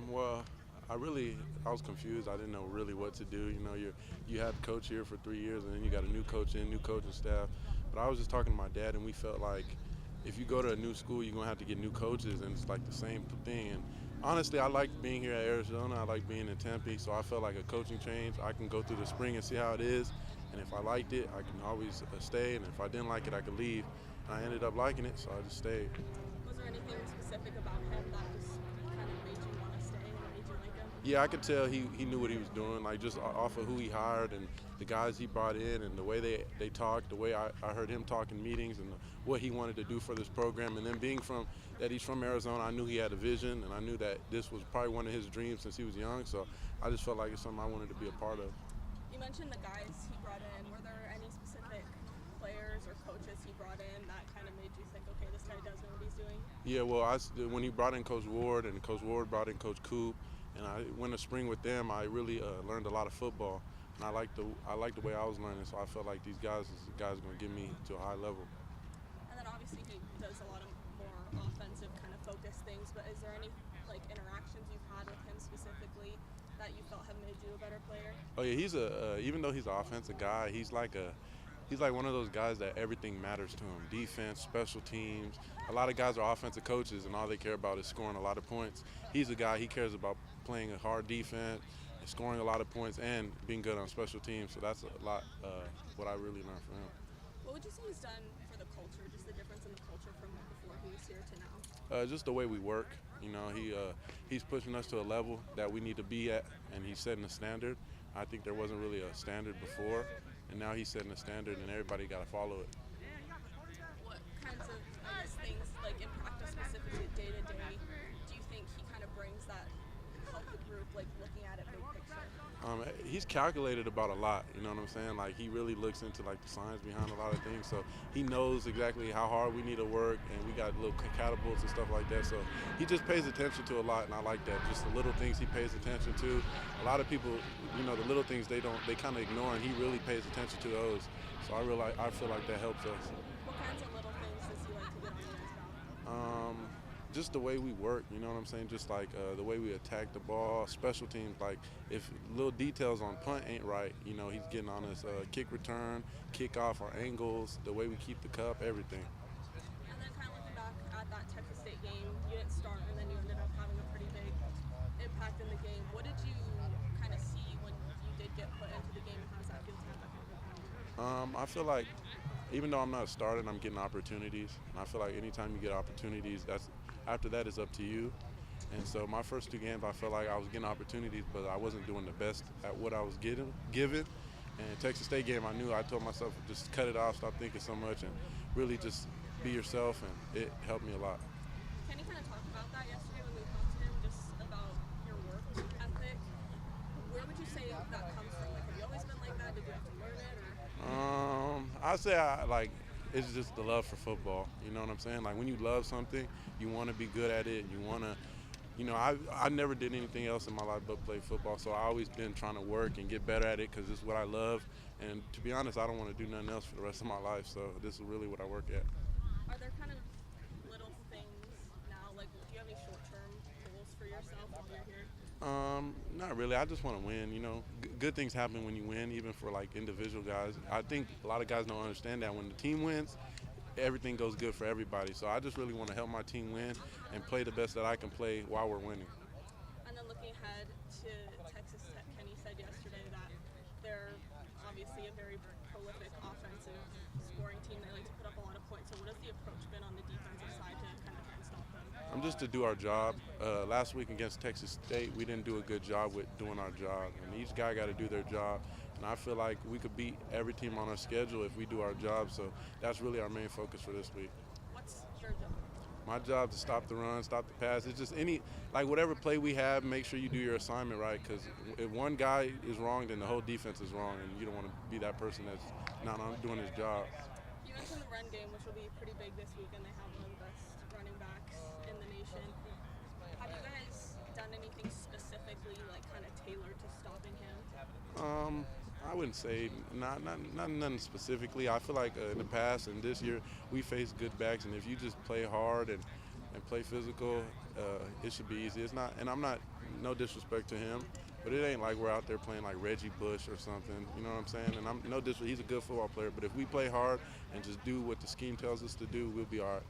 Well, I was confused. I didn't know really what to do. You had coach here for 3 years, and then you got a new coach in, new coaching staff. But I was just talking to my dad, and we felt like if you go to a new school, you're gonna have to get new coaches, and it's like the same thing. And honestly, I like being here at Arizona. I like being in Tempe, so I felt like a coaching change. I can go through the spring and see how it is, and if I liked it, I can always stay. And if I didn't like it, I could leave. And I ended up liking it, so I just stayed. Was there anything specific about him that just kind of made you want to stay and made you like him? Yeah, I could tell he knew what he was doing, like just off of who he hired and the guys he brought in and the way they talked, the way I heard him talk in meetings and what he wanted to do for this program. And then being that he's from Arizona, I knew he had a vision, and I knew that this was probably one of his dreams since he was young. So I just felt like it's something I wanted to be a part of. You mentioned the guys he brought in. Were there any specific players or coaches he brought in that kind of made you think, okay, this guy does know what he's doing? Yeah, well, when he brought in Coach Ward and Coach Ward brought in Coach Coop, and I went to spring with them, I really learned a lot of football, and I liked the way I was learning. So I felt like these guys going to get me to a high level. And then obviously he does a lot of more offensive kind of focused things, but is there any like interactions you've had with him specifically that you felt have made you a better player? Oh yeah, he's even though he's an offensive guy, he's like one of those guys that everything matters to him. Defense, special teams. A lot of guys are offensive coaches and all they care about is scoring a lot of points. He's a guy, he cares about playing a hard defense, scoring a lot of points, and being good on special teams. So that's a lot what I really learned from him. What would you say he's done for the culture, just the difference in the culture from before he was here to now? Just the way we work. He's pushing us to a level that we need to be at, and he's setting a standard. I think there wasn't really a standard before, and now he's setting a standard, and everybody got to follow it. What kinds of things, like in practice specifically, day to day, do you think he kind of brings that help the group, like looking at it big picture? He's calculated about a lot, you know what I'm saying? Like he really looks into like the science behind a lot of things. So he knows exactly how hard we need to work, and we got little catapults and stuff like that. So he just pays attention to a lot, and I like that. Just the little things he pays attention to. A lot of people, the little things they kind of ignore, and he really pays attention to those. So I feel like that helps us. What kinds of little things does he like to get on you guys about? Just the way we work, you know what I'm saying? Just like the way we attack the ball, special teams. Like if little details on punt ain't right, he's getting on us. Kick return, kickoff, our angles, the way we keep the cup, everything. And then kind of looking back at that Texas State game, you didn't start, and then you ended up having a pretty big impact in the game. What did you kind of see when you did get put into the game, and how does that feel to you? I feel like even though I'm not a starter, I'm getting opportunities. And I feel like anytime you get opportunities, after that is up to you. And so my first two games, I felt like I was getting opportunities, but I wasn't doing the best at what I was given. And Texas State game, I told myself just cut it off, stop thinking so much, and really just be yourself, and it helped me a lot. Can you kind of talk about that yesterday when we talked to him, just about your work ethic? Where would you say that comes from? Like, have you always been like that? Did you have to learn it? I say it's just the love for football. You know what I'm saying? Like when you love something, you want to be good at it. You want to, I never did anything else in my life but play football. So I always been trying to work and get better at it because this is what I love. And to be honest, I don't want to do nothing else for the rest of my life. So this is really what I work at. Are there kind of little things now, like do you have any short-term goals for yourself while you're here? Not really. I just want to win. Good things happen when you win, even for like individual guys. I think a lot of guys don't understand that when the team wins, everything goes good for everybody. So I just really want to help my team win and play the best that I can play while we're winning. And then looking ahead to Texas Tech, Kenny said yesterday that they're obviously a very prolific offensive scoring team. They like to put up a lot of points. So what has the approach been on the defensive side to kind of try and stop them? Just to do our job. Last week against Texas State, we didn't do a good job with doing our job. And each guy got to do their job. And I feel like we could beat every team on our schedule if we do our job. So that's really our main focus for this week. What's your job? My job is to stop the run, stop the pass. It's just whatever play we have, make sure you do your assignment right. Because if one guy is wrong, then the whole defense is wrong. And you don't want to be that person that's not doing his job. You mentioned the run game, which will be pretty big this week, and they have one of the best running backs in the nation. Have you guys done anything specifically, like kind of tailored to stopping him? I wouldn't say not nothing specifically. I feel like in the past and this year we faced good backs, and if you just play hard and and play physical, it should be easy. It's not, and I'm not, no disrespect to him, but it ain't like we're out there playing like Reggie Bush or something. You know what I'm saying? And I'm no disrespect. He's a good football player, but if we play hard and just do what the scheme tells us to do, we'll be all right.